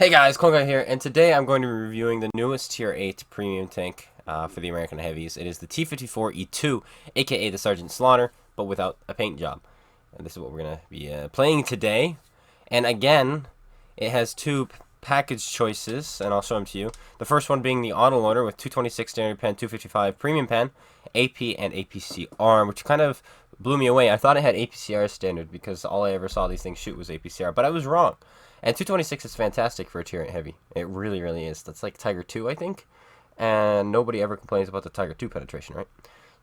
Hey guys, Colga here, and today I'm going to be reviewing the newest Tier 8 premium tank for the American Heavies. It is the T54E2, aka the Sergeant Slaughter, but without a paint job. And this is what we're going to be playing today. And again, it has two package choices, and I'll show them to you. The first one being the Autoloader with 226 standard pen, 255 premium pen, AP and APC arm, which kind of blew me away. I thought it had APCR standard because all I ever saw these things shoot was APCR, but I was wrong. And 226 is fantastic for a Tier 8 heavy. It really, really is. That's like Tiger 2, I think. And nobody ever complains about the Tiger 2 penetration, right?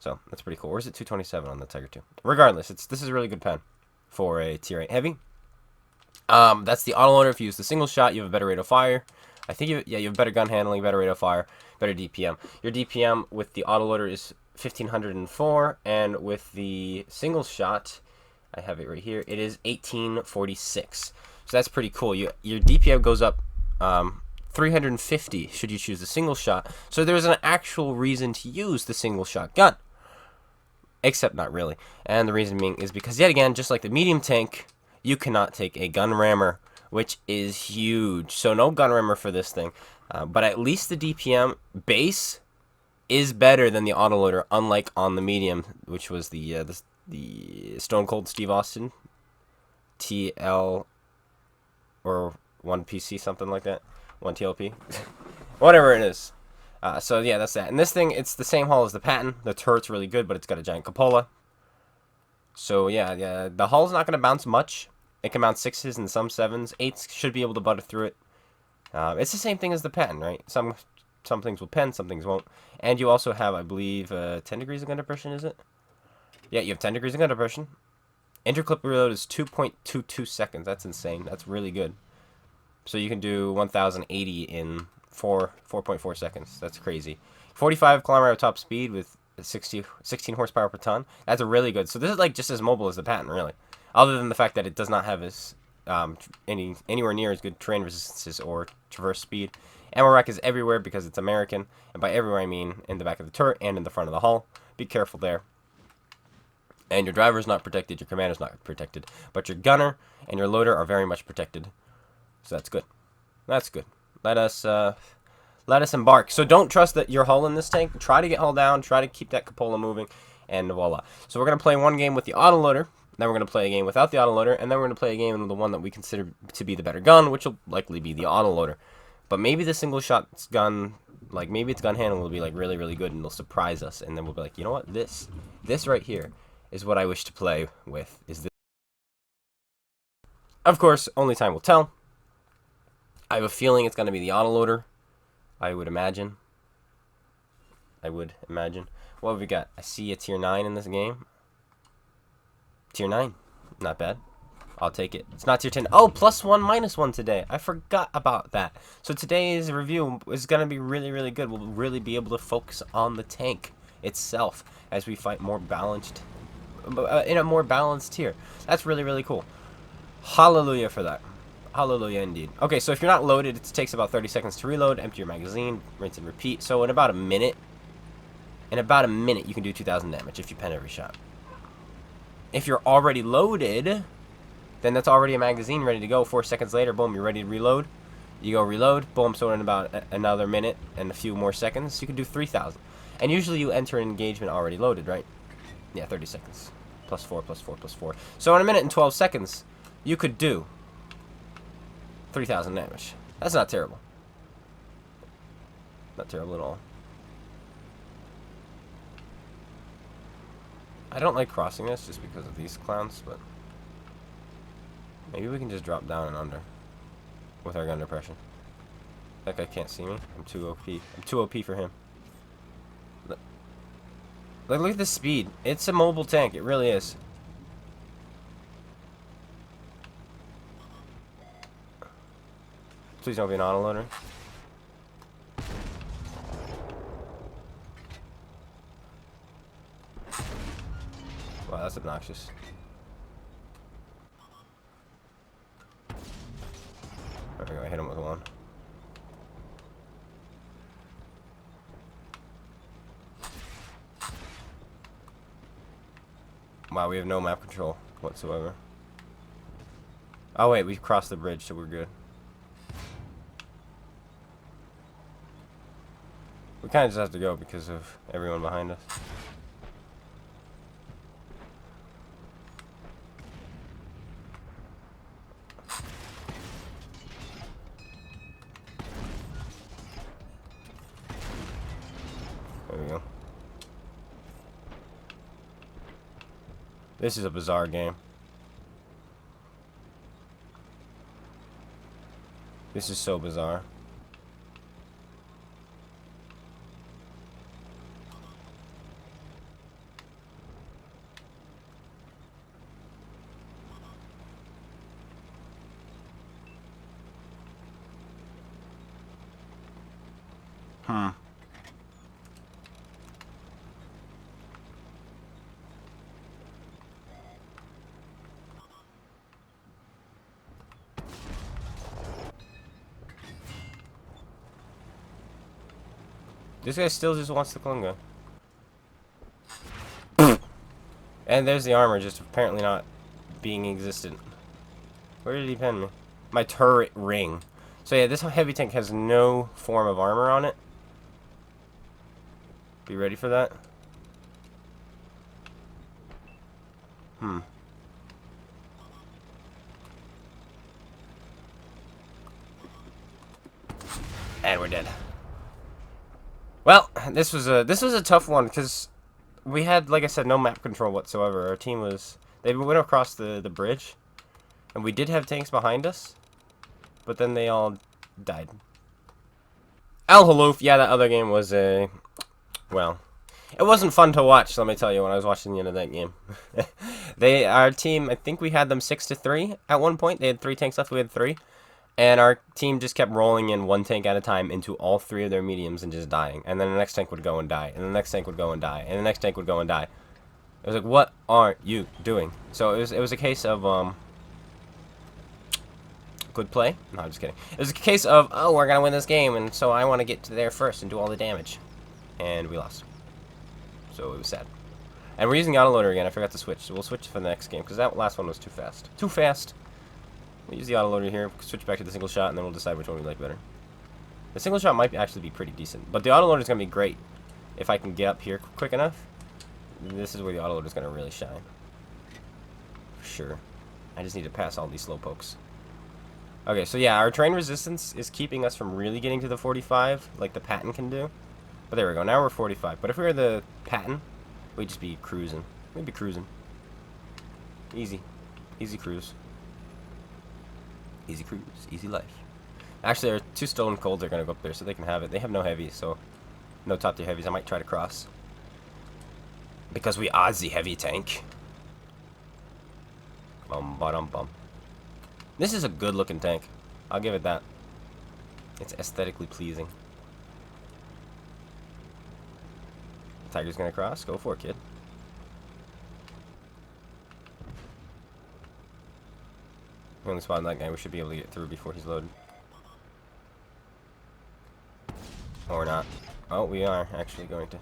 So that's pretty cool. Or is it 227 on the Tiger 2? Regardless, this is a really good pen for a Tier 8 heavy. That's the Autoloader. If you use the single shot, you have a better rate of fire. I think you have better gun handling, better rate of fire, better DPM. Your DPM with the Autoloader is 1504, and with the single shot, I have it right here, it is 1846. So that's pretty cool. Your DPM goes up 350 should you choose the single shot. So there's an actual reason to use the single shot gun. Except not really. And the reason being is because, yet again, just like the medium tank, you cannot take a gun rammer, which is huge. So no gun rammer for this thing. But at least the DPM base is better than the Autoloader, unlike on the medium, which was the Stone Cold Steve Austin TL or 1PC, something like that, 1TLP, whatever it is. So yeah, that's that. And this thing, it's the same hull as the Patton. The turret's really good, but it's got a giant cupola. So yeah, the hull's not going to bounce much. It can bounce 6s and some 7s. 8s should be able to butter through it. It's the same thing as the Patton, right? Some things will pen, some things won't. And you also have, I believe, 10 degrees of gun depression, is it? Yeah, you have 10 degrees of gun depression. Interclip reload is 2.22 seconds. That's insane. That's really good. So you can do 1080 in 4.4 seconds. That's crazy. 45 kilometer top speed with 16 horsepower per ton. That's really good. So this is like just as mobile as the Patton, really. Other than the fact that it does not have as anywhere near as good terrain resistances or traverse speed. Ammo rack is everywhere because it's American. And by everywhere I mean in the back of the turret and in the front of the hull. Be careful there. And your driver's not protected, your commander's not protected, but your gunner and your loader are very much protected. So that's good. That's good. Let us embark. So don't trust that your hull in this tank. Try to get hull down. Try to keep that cupola moving, and voila. So we're gonna play one game with the Autoloader. Then we're gonna play a game without the Autoloader, and then we're gonna play a game with the one that we consider to be the better gun, which will likely be the Autoloader. But maybe the single shot gun, like maybe its gun handling will be like really, really good, and it'll surprise us, and then we'll be like, you know what, this right here is what I wish to play with. Is this? Of course, only time will tell. I have a feeling it's going to be the Autoloader. I would imagine. What have we got? I see a Tier 9 in this game. Tier 9. Not bad. I'll take it. It's not Tier 10. Oh, +1, -1 today. I forgot about that. So today's review is going to be really, really good. We'll really be able to focus on the tank itself as we fight more balanced in a more balanced tier. That's really, really cool. Hallelujah for that. Hallelujah indeed. Okay, so if you're not loaded, it takes about 30 seconds to reload, empty your magazine, rinse and repeat. So in about a minute, you can do 2,000 damage if you pen every shot. If you're already loaded, then that's already a magazine ready to go. 4 seconds later, boom, you're ready to reload. You go reload, boom, so in about another minute and a few more seconds, you can do 3,000. And usually you enter an engagement already loaded, right? Yeah, 30 seconds. +4, +4, +4. So in a minute and 12 seconds, you could do 3,000 damage. That's not terrible. Not terrible at all. I don't like crossing this just because of these clowns, but maybe we can just drop down and under with our gun depression. That guy can't see me. I'm too OP. I'm too OP for him. Look at the speed. It's a mobile tank. It really is. Please don't be an Autoloader. Wow, that's obnoxious. There we go. I hit him with one. Wow, we have no map control whatsoever. Oh wait, we crossed the bridge, so we're good. We kind of just have to go because of everyone behind us. There we go. This is a bizarre game. This is so bizarre. This guy still just wants the Klunga. And there's the armor, just apparently not being existent. Where did he pen me? My turret ring. So yeah, this heavy tank has no form of armor on it. Be ready for that. And we're dead. Well, this was a tough one because we had, like I said, no map control whatsoever. Our team was, they went across the bridge, and we did have tanks behind us, but then they all died. Al Haloof, yeah, that other game was well, it wasn't fun to watch. Let me tell you, when I was watching the end of that game, our team, I think we had them 6-3 at one point. They had 3 tanks left. We had 3. And our team just kept rolling in 1 tank at a time into all 3 of their mediums and just dying. And then the next tank would go and die. And the next tank would go and die. And the next tank would go and die. It was like, what are you doing? So it was a case of, good play? No, I'm just kidding. It was a case of, oh, we're going to win this game. And so I want to get to there first and do all the damage. And we lost. So it was sad. And we're using the Autoloader again. I forgot to switch. So we'll switch for the next game. Because that last one was too fast. Too fast. We'll use the Autoloader here, switch back to the single shot, and then we'll decide which one we like better. The single shot might actually be pretty decent, but the Autoloader is going to be great if I can get up here quick enough. This is where the Autoloader is going to really shine. For sure. I just need to pass all these slowpokes. Okay, so yeah, our terrain resistance is keeping us from really getting to the 45, like the Patton can do. But there we go, now we're 45. But if we were the Patton, we'd just be cruising. We'd be cruising. Easy. Easy cruise. Easy cruise, easy life. Actually, our 2 stolen colds are going to go up there, so they can have it. They have no heavies, so no top tier heavies. I might try to cross. Because we are the heavy tank. Bum, ba-dum, bum. This is a good looking tank. I'll give it that. It's aesthetically pleasing. Tiger's going to cross. Go for it, kid. We only spawned that guy. We should be able to get through before he's loaded. Or not. Oh, we are actually going to.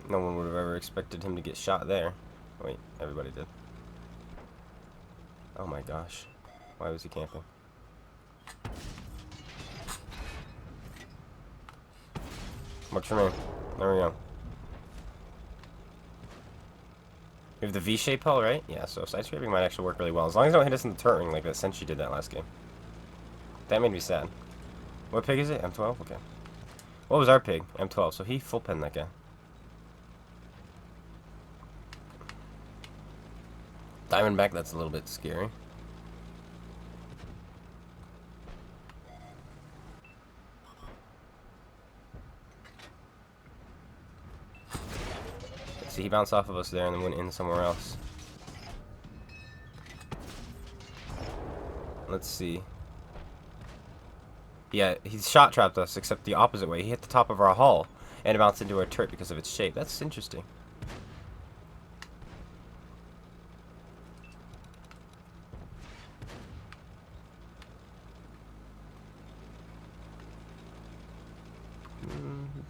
No one would have ever expected him to get shot there. Wait, everybody did. Oh my gosh. Why was he camping? Works for me. There we go. We have the V-shape hull, right? Yeah, so side scraping might actually work really well. As long as they don't hit us in the turret ring like that Senshi did that last game. That made me sad. What pig is it? M12? Okay. What was our pig? M12. So he full penned that guy. Diamondback, that's a little bit scary. See, he bounced off of us there and then went in somewhere else. Let's see. Yeah, he shot trapped us, except the opposite way. He hit the top of our hull and it bounced into our turret because of its shape. That's interesting.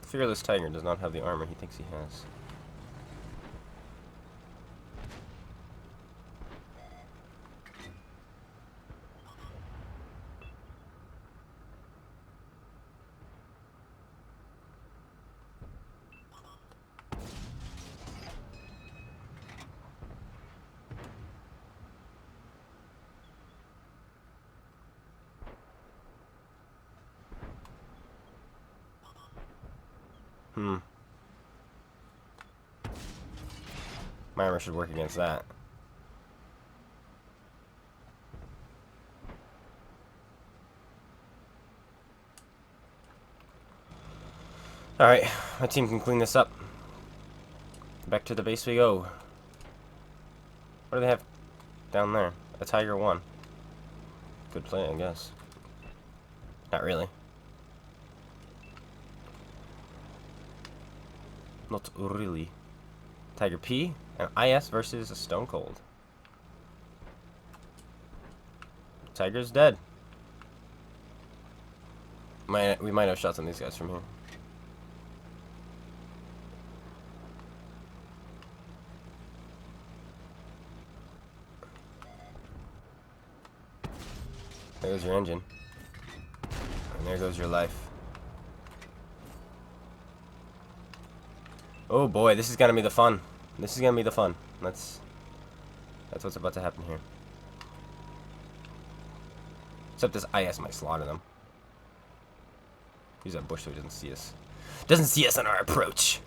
Fearless Tiger does not have the armor he thinks he has. My armor should work against that. Alright, my team can clean this up. Back to the base we go. What do they have down there? A Tiger 1. Good play, I guess. Not really. Not really. Tiger P and IS versus a Stone Cold. Tiger's dead. We might have shots on these guys from here. There goes your engine. And there goes your life. Oh boy, this is gonna be the fun. This is gonna be the fun. That's what's about to happen here. Except this IS might slaughter them. Use that bush so he doesn't see us. Doesn't see us on our approach.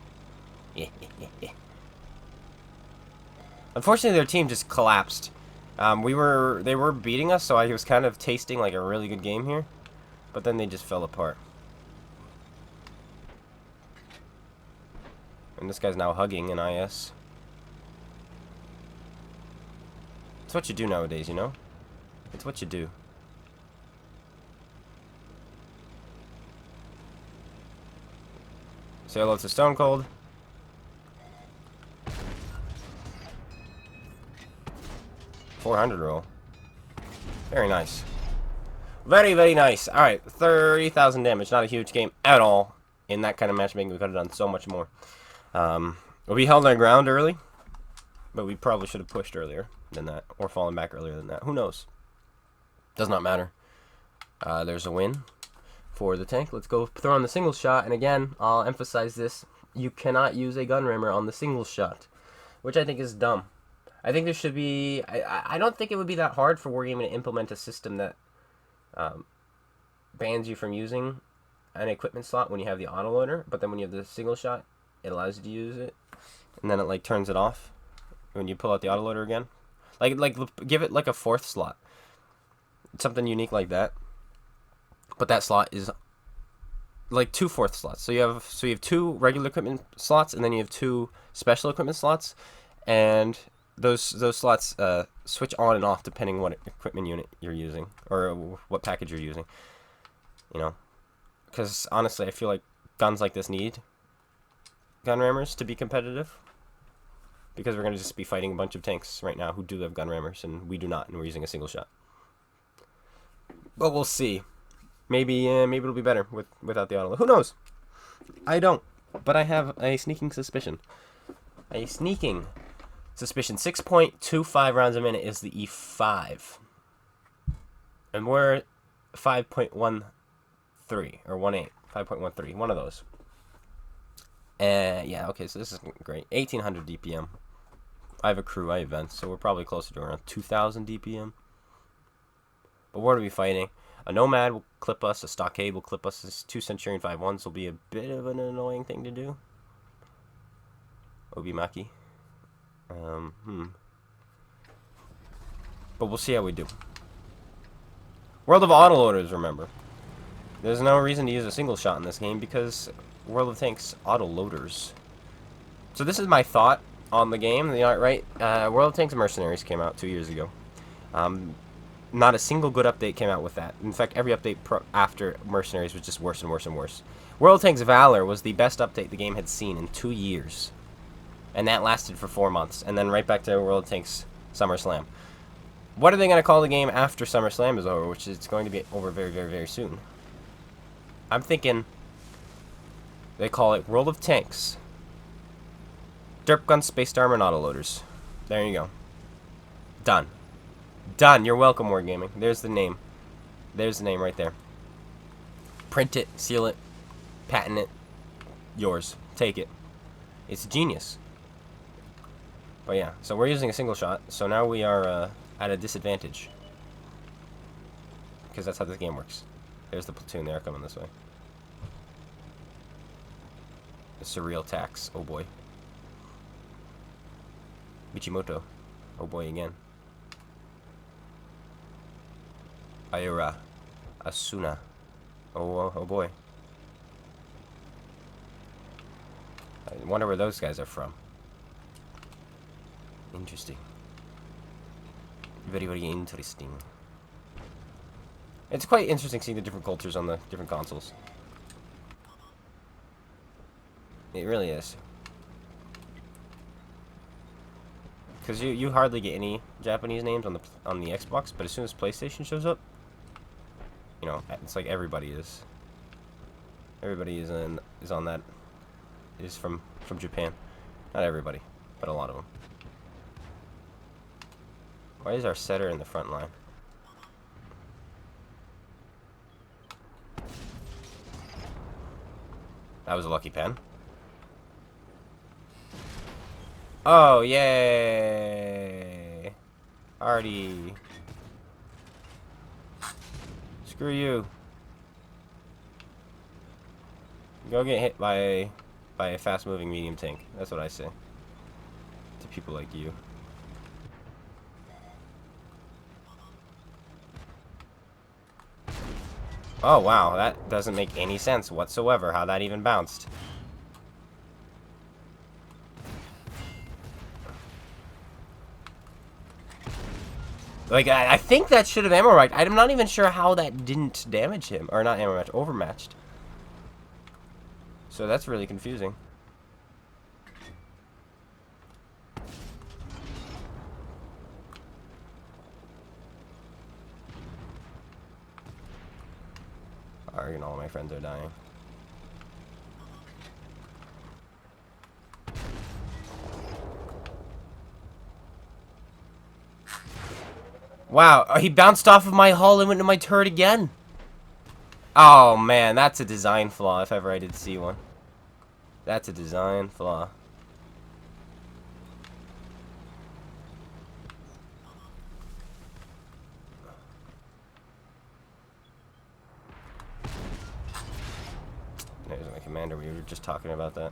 Unfortunately, their team just collapsed. They were beating us, so I was kind of tasting like a really good game here, but then they just fell apart. And this guy's now hugging an IS. It's what you do nowadays, you know? It's what you do. Say hello to Stone Cold. $400 roll. Very nice. Very, very nice. Alright, 30,000 damage. Not a huge game at all. In that kind of matchmaking, we could have done so much more. We held our ground early, but we probably should have pushed earlier than that, or fallen back earlier than that. Who knows? Does not matter. There's a win for the tank. Let's go throw on the single shot, and again, I'll emphasize this. You cannot use a gun rammer on the single shot, which I think is dumb. I think there should be... I don't think it would be that hard for Wargaming to implement a system that bans you from using an equipment slot when you have the autoloader, but then when you have the single shot, it allows you to use it, and then it like turns it off when you pull out the autoloader again. Like give it like a fourth slot, something unique like that. But that slot is like 2 fourth slots. So you have 2 regular equipment slots, and then you have 2 special equipment slots, and those slots switch on and off depending what equipment unit you're using or what package you're using. You know, because honestly, I feel like guns like this need gun rammers to be competitive, because we're going to just be fighting a bunch of tanks right now who do have gun rammers, and we do not, and we're using a single shot. But we'll see. Maybe it'll be better without the auto. Who knows? I don't, but I have a sneaking suspicion. 6.25 rounds a minute is the E5, and we're 5.13 or 18, 5.13, one of those. Yeah, okay, so this isn't great. 1800 DPM. I have a crew, I have vents, so we're probably closer to around 2000 DPM. But what are we fighting? A Nomad will clip us, a Stockade will clip us, this 2 Centurion 5.1s will be a bit of an annoying thing to do. Obimaki. But we'll see how we do. World of Autoloaders, remember. There's no reason to use a single shot in this game because World of Tanks Autoloaders. So this is my thought on the game. Right? World of Tanks Mercenaries came out 2 years ago. Not a single good update came out with that. In fact, every update after Mercenaries was just worse and worse and worse. World of Tanks Valor was the best update the game had seen in 2 years. And that lasted for 4 months. And then right back to World of Tanks SummerSlam. What are they going to call the game after SummerSlam is over, which is going to be over very, very, very soon? I'm thinking they call it World of Tanks Derp Gun, Space Armor, and Autoloaders. There you go. Done. Done. You're welcome, Wargaming. There's the name. There's the name right there. Print it, seal it, patent it. Yours. Take it. It's genius. But yeah, so we're using a single shot, so now we are at a disadvantage. Because that's how this game works. There's the platoon, they are coming this way. The surreal tax. Oh boy. Michimoto. Oh boy again. Ayura. Asuna. Oh boy. I wonder where those guys are from. Interesting. Very, very interesting. It's quite interesting seeing the different cultures on the different consoles. It really is. Because you hardly get any Japanese names on the Xbox, but as soon as PlayStation shows up, you know, it's like everybody is. Everybody is on that. Is from Japan. Not everybody, but a lot of them. Why is our setter in the front line? That was a lucky pen. Oh, yay! Artie. Screw you. Go get hit by a fast-moving medium tank. That's what I say to people like you. Oh, wow. That doesn't make any sense whatsoever, how that even bounced. Like, I think that should have ammo racked. I'm not even sure how that didn't damage him. Or not ammo match, overmatched. So that's really confusing. Arg, all my friends are dying. Wow, he bounced off of my hull and went into my turret again. Oh man, that's a design flaw if ever I did see one. That's a design flaw. There's my commander, we were just talking about that.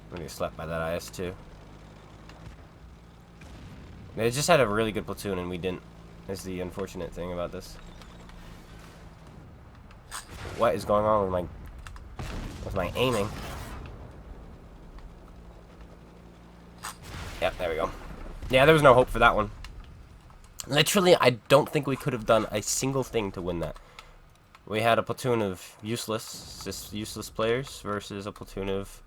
I'm gonna get slapped by that IS-2. They just had a really good platoon and we didn't. Is the unfortunate thing about this. What is going on with my aiming? Yep, there we go. Yeah, there was no hope for that one. Literally, I don't think we could have done a single thing to win that. We had a platoon of useless players versus a platoon of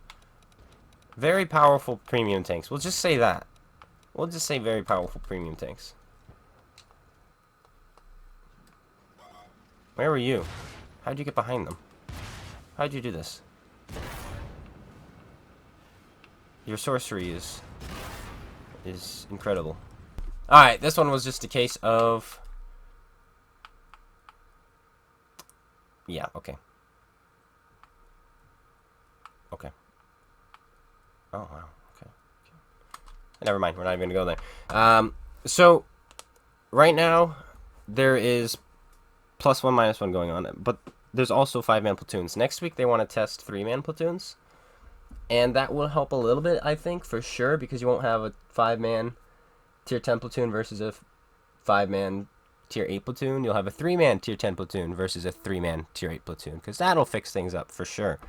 very powerful premium tanks. We'll just say that. We'll just say very powerful premium tanks. Where were you? How'd you get behind them? How'd you do this? Your sorcery is incredible. Alright, this one was just a case of... Yeah, okay. Okay. Oh, wow. Okay. Never mind, we're not even going to go there. So, right now, there is +1, -1 going on, but there's also 5-man platoons. Next week, they want to test 3-man platoons, and that will help a little bit, I think, for sure, because you won't have a 5-man tier 10 platoon versus a 5-man tier 8 platoon. You'll have a 3-man tier 10 platoon versus a 3-man tier 8 platoon, because that'll fix things up for sure.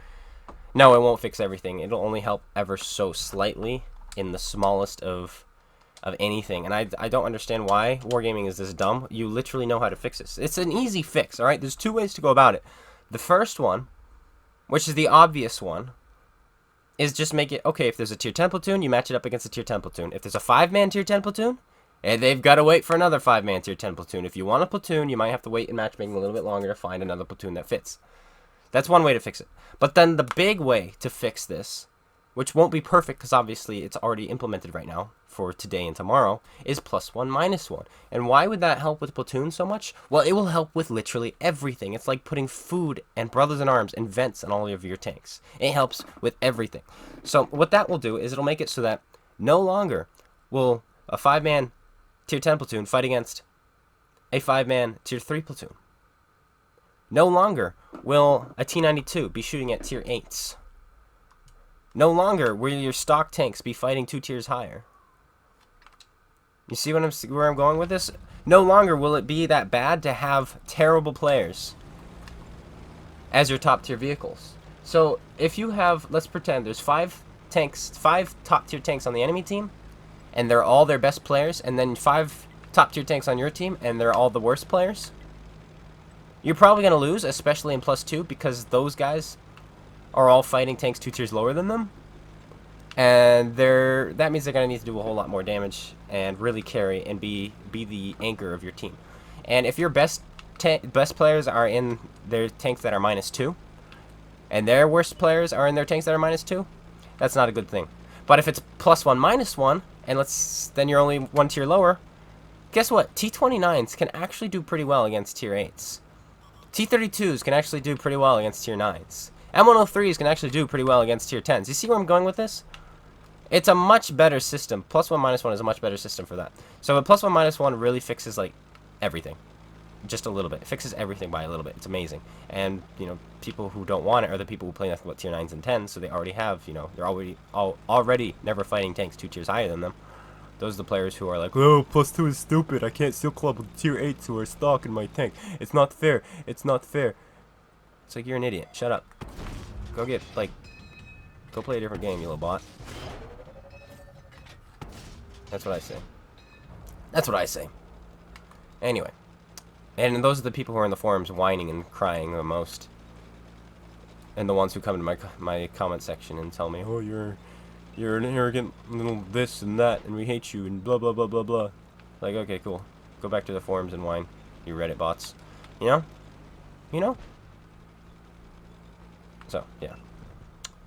No, it won't fix everything. It'll only help ever so slightly in the smallest of anything. And I don't understand why Wargaming is this dumb. You literally know how to fix this. It's an easy fix, alright? There's 2 ways to go about it. The first one, which is the obvious one, is just make it, okay, if there's a tier 10 platoon, you match it up against a tier 10 platoon. If there's a 5-man tier 10 platoon, and they've got to wait for another 5-man tier 10 platoon. If you want a platoon, you might have to wait in matchmaking a little bit longer to find another platoon that fits. That's one way to fix it. But then the big way to fix this, which won't be perfect because obviously it's already implemented right now for today and tomorrow, is +1, -1. And why would that help with platoon so much? Well, it will help with literally everything. It's like putting food and brothers in arms and vents on all of your tanks. It helps with everything. So what that will do is it'll make it so that no longer will a 5-man tier 10 platoon fight against a 5-man tier 3 platoon. No longer will a T92 be shooting at tier 8s. No longer will your stock tanks be fighting 2 tiers higher. You see where I'm going with this? No longer will it be that bad to have terrible players as your top tier vehicles. So if you have, let's pretend there's 5 top tier tanks on the enemy team, and they're all their best players, and then 5 top tier tanks on your team, and they're all the worst players. You're probably going to lose, especially in +2, because those guys are all fighting tanks 2 tiers lower than them. And that means they're going to need to do a whole lot more damage and really carry and be the anchor of your team. And if your best players are in their tanks that are -2, and their worst players are in their tanks that are -2, that's not a good thing. But if it's +1, -1, and then you're only 1 tier lower, guess what? T29s can actually do pretty well against tier 8s. T32s can actually do pretty well against tier 9s. M103s can actually do pretty well against tier 10s. You see where I'm going with this? It's a much better system. +1, -1 is a much better system for that. So a +1, -1 really fixes, like, everything. Just a little bit. It fixes everything by a little bit. It's amazing. And, you know, people who don't want it are the people who play nothing but tier 9s and 10s, so they already have, you know, they're already never fighting tanks 2 tiers higher than them. Those are the players who are like, oh, +2 is stupid. I can't still club with tier 8s who are stock in my tank. It's not fair. It's not fair. It's like, you're an idiot. Shut up. Go play a different game, you little bot. That's what I say. That's what I say. Anyway. And those are the people who are in the forums whining and crying the most. And the ones who come to my comment section and tell me, oh, you're an arrogant little this and that, and we hate you, and blah, blah, blah, blah, blah. Like, okay, cool. Go back to the forums and whine, you Reddit bots. You know? You know? So, yeah.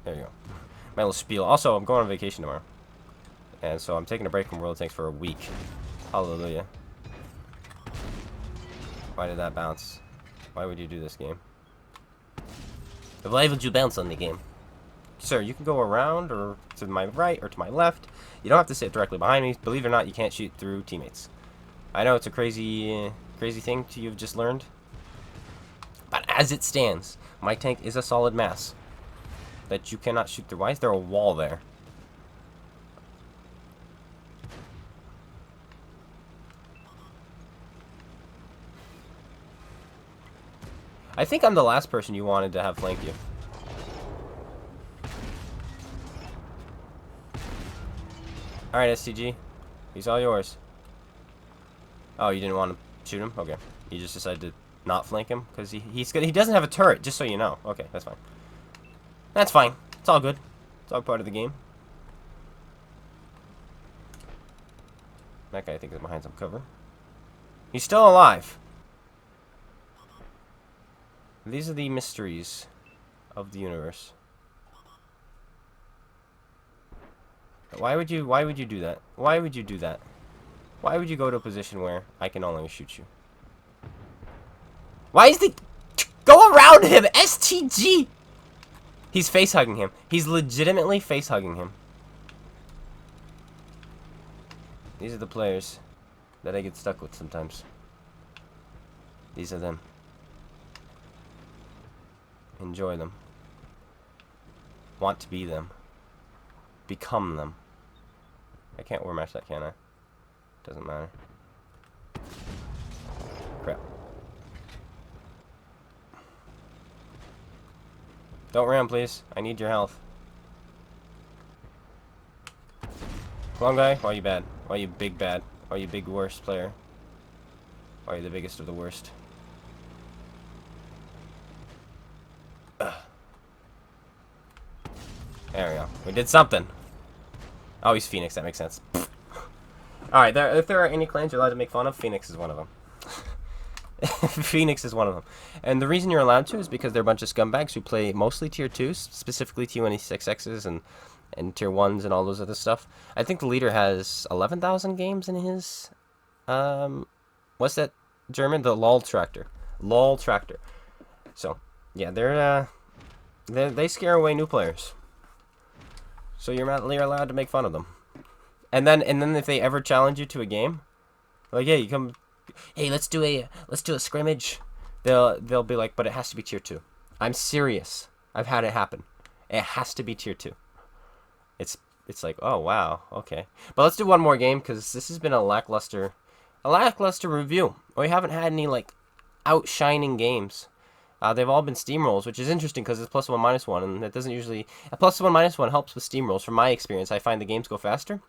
There you go. My little spiel. Also, I'm going on vacation tomorrow. And so I'm taking a break from World of Tanks for a week. Hallelujah. Why did that bounce? Why would you do this, game? Why would you bounce on the game? Sir, you can go around, or to my right, or to my left. You don't have to sit directly behind me. Believe it or not, you can't shoot through teammates. I know it's a crazy thing you've just learned. But as it stands, my tank is a solid mass that you cannot shoot through. Why is there a wall there? I think I'm the last person you wanted to have flank you. Alright, STG. He's all yours. Oh, you didn't want to shoot him? Okay. You just decided to not flank him? Because he doesn't have a turret, just so you know. Okay, that's fine. That's fine. It's all good. It's all part of the game. That guy, I think, is behind some cover. He's still alive. These are the mysteries of the universe. Why would you do that? Why would you do that? Why would you go to a position where I can only shoot you? Why is the... Go around him! STG! He's face-hugging him. He's legitimately face-hugging him. These are the players that I get stuck with sometimes. These are them. Enjoy them. Want to be them. Become them. I can't overmatch that, can I? Doesn't matter. Crap. Don't ram, please. I need your health. Come on, guy. Why are you bad? Why are you big bad? Why are you big worst player? Why are you the biggest of the worst? There we go. We did something. Oh, he's Phoenix. That makes sense. Alright, if there are any clans you're allowed to make fun of, Phoenix is one of them. Phoenix is one of them. And the reason you're allowed to is because they're a bunch of scumbags who play mostly tier 2s, specifically T26Xs and tier 1s and all those other stuff. I think the leader has 11,000 games in his... what's that German? The LOL Tractor. LOL Tractor. So, yeah, they scare away new players. So you're allowed to make fun of them. And then if they ever challenge you to a game, like, yeah, you come hey, let's do a scrimmage. They'll be like, but it has to be tier 2. I'm serious. I've had it happen. It has to be tier 2. It's like, oh wow, okay. But let's do one more game because this has been a lackluster review. We haven't had any like outshining games. They've all been steamrolls, which is interesting because it's +1 -1, and that doesn't usually. A +1 -1 helps with steamrolls. From my experience, I find the games go faster,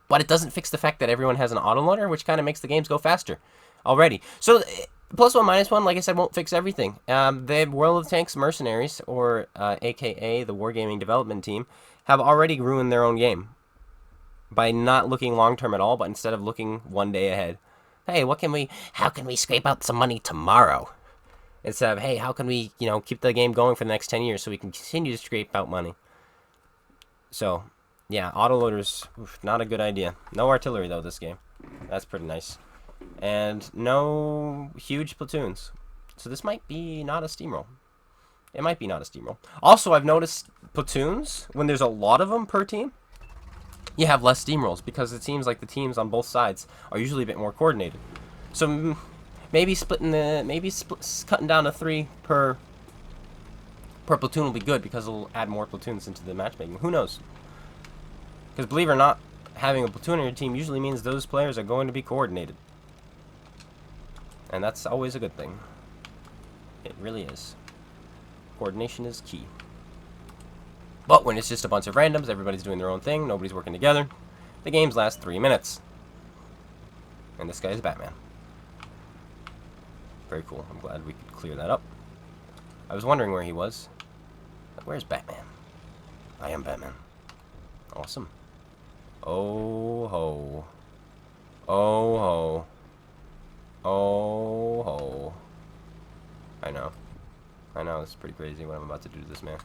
but it doesn't fix the fact that everyone has an autoloader, which kind of makes the games go faster already. So +1 -1, like I said, won't fix everything. The World of Tanks mercenaries, or AKA the Wargaming development team, have already ruined their own game by not looking long term at all, but instead of looking one day ahead. Hey, how can we scrape out some money tomorrow? Instead of, hey, how can we, keep the game going for the next 10 years so we can continue to scrape out money? So, yeah, autoloaders, not a good idea. No artillery, though, this game. That's pretty nice. And no huge platoons. So this might be not a steamroll. It might be not a steamroll. Also, I've noticed platoons, when there's a lot of them per team, you have less steamrolls because it seems like the teams on both sides are usually a bit more coordinated. So maybe cutting down to 3 per platoon will be good because it'll add more platoons into the matchmaking. Who knows? Because believe it or not, having a platoon on your team usually means those players are going to be coordinated. And that's always a good thing. It really is. Coordination is key. But when it's just a bunch of randoms, everybody's doing their own thing, nobody's working together, the games last 3 minutes. And this guy is Batman. Very cool. I'm glad we could clear that up. I was wondering where he was. Where's Batman? I am Batman. Awesome. Oh ho. Oh ho. Oh ho. I know. It's pretty crazy what I'm about to do to this man.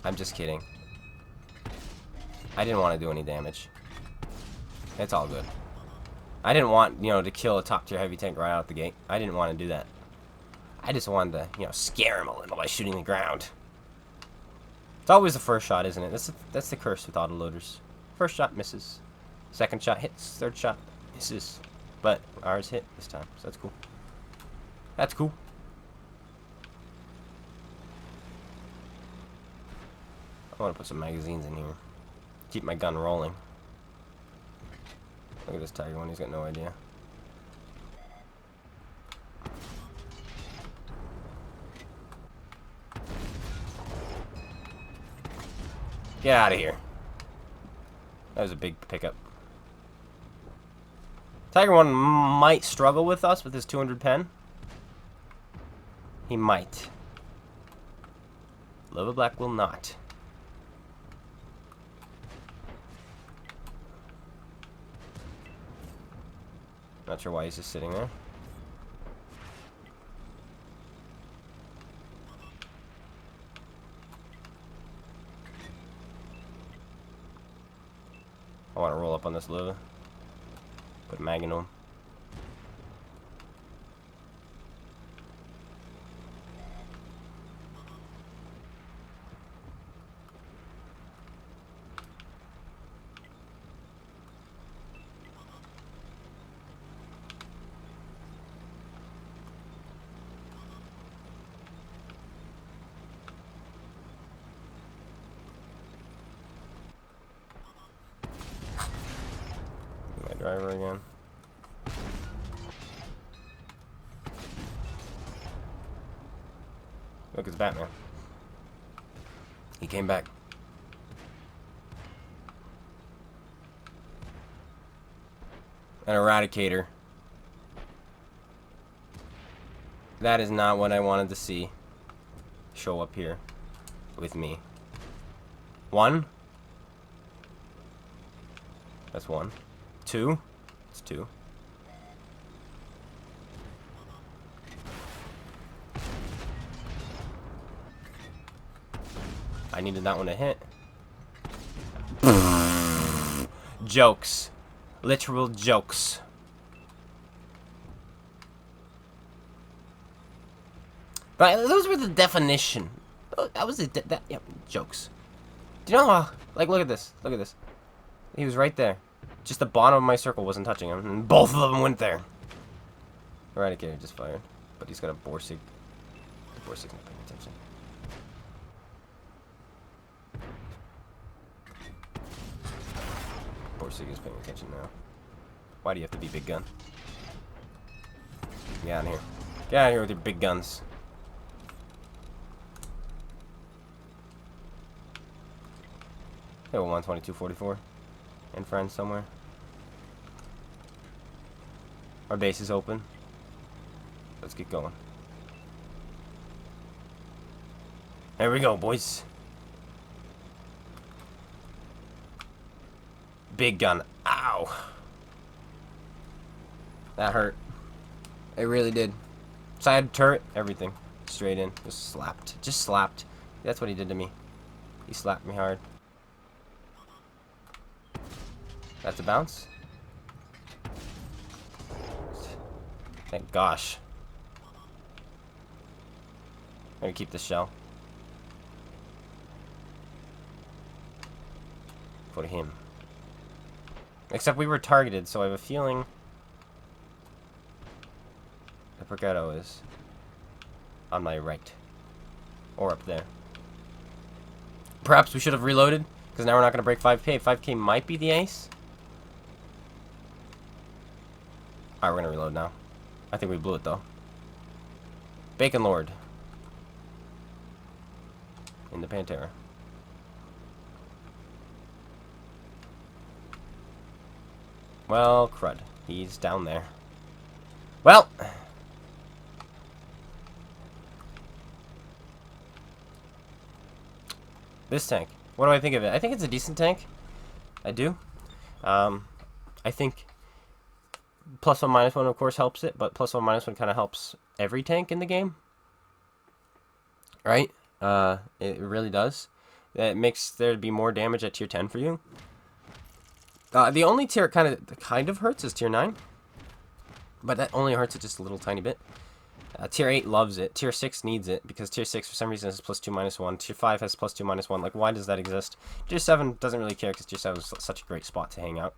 I'm just kidding. I didn't want to do any damage. It's all good. I didn't want, to kill a top tier heavy tank right out the gate. I didn't want to do that. I just wanted to, scare him a little by shooting the ground. It's always the first shot, isn't it? That's the curse with autoloaders. First shot misses. Second shot hits. Third shot misses. But ours hit this time, so that's cool. That's cool. I want to put some magazines in here. Keep my gun rolling. Look at this tiger one, he's got no idea. Get out of here. That was a big pickup. Tiger 1 might struggle with us with his 200 pen. He might. Lova Black will not. Not sure why he's just sitting there. I want to roll up on this Lova. Put a mag into him. Driver again. Look, it's Batman. He came back. An Eradicator. That is not what I wanted to see show up here with me. 1. That's 1. 2. It's 2. I needed that one to hit. Jokes. Literal jokes. But those were the definition. That was jokes. Do you know how, like, look at this. Look at this. He was right there. Just the bottom of my circle wasn't touching him, and both of them went there. Eradicator just fired, but he's got a Borsig. Borsig's not paying attention. Borsig is paying attention now. Why do you have to be big gun? Get out of here. Get out of here with your big guns. Hey, 12244. And friends somewhere. Our base is open. Let's get going. There we go, boys. Big gun. Ow. That hurt. It really did. Side turret, everything. Straight in. Just slapped. Just slapped. That's what he did to me. He slapped me hard. That's a bounce. Thank gosh. I'm gonna keep the shell. For him. Except we were targeted, so I have a feeling the Percado is on my right. Or up there. Perhaps we should have reloaded, because now we're not going to break 5k. 5k might be the ace. Alright, we're going to reload now. I think we blew it, though. Bacon Lord. In the Pantera. Well, crud. He's down there. Well. This tank. What do I think of it? I think it's a decent tank. I do. I think +1, -1 of course helps it, but +1, -1 kind of helps every tank in the game. Right? It really does. It makes there be more damage at tier 10 for you. The only tier kind of hurts is tier 9. But that only hurts it just a little tiny bit. Tier 8 loves it. Tier 6 needs it, because Tier 6 for some reason has +2, -1. Tier 5 has +2, -1. Like, why does that exist? Tier 7 doesn't really care, because Tier 7 is such a great spot to hang out.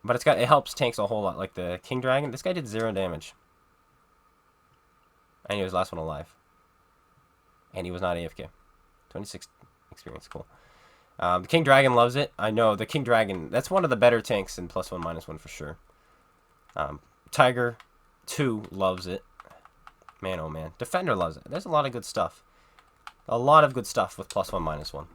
But it helps tanks a whole lot. Like the King Dragon, this guy did 0 damage. And he was the last one alive. And he was not AFK. 26 experience, cool. The King Dragon loves it. I know, the King Dragon, that's one of the better tanks in +1, -1 for sure. Tiger 2 loves it. Man, oh man. Defender loves it. There's a lot of good stuff. A lot of good stuff with +1, -1.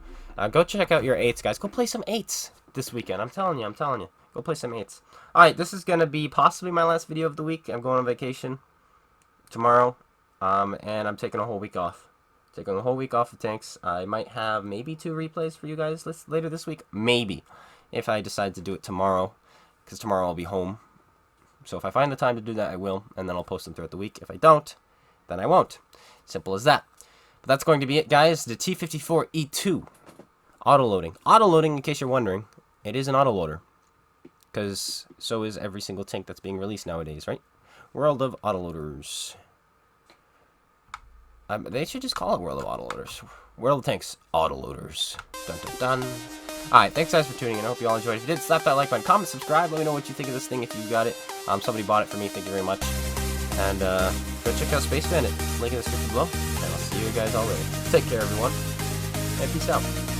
Go check out your 8s, guys. Go play some 8s this weekend. I'm telling you. Go play some 8s. Alright, this is going to be possibly my last video of the week. I'm going on vacation tomorrow. And I'm taking a whole week off. Taking a whole week off of tanks. I might have maybe 2 replays for you guys later this week. Maybe. If I decide to do it tomorrow. Because tomorrow I'll be home. So if I find the time to do that, I will. And then I'll post them throughout the week. If I don't, then I won't. Simple as that. But that's going to be it, guys. The T54E2. Autoloading. Autoloading, in case you're wondering, it is an autoloader. Because so is every single tank that's being released nowadays, right? World of Autoloaders. They should just call it World of Autoloaders. World of Tanks Autoloaders. Dun dun dun. Alright, thanks guys for tuning in. I hope you all enjoyed. If you did, slap that like button, comment, subscribe. Let me know what you think of this thing if you got it. Somebody bought it for me. Thank you very much. And go check out SpaceBANDIT. Link in the description below. And I'll see you guys all later. Take care, everyone. And peace out.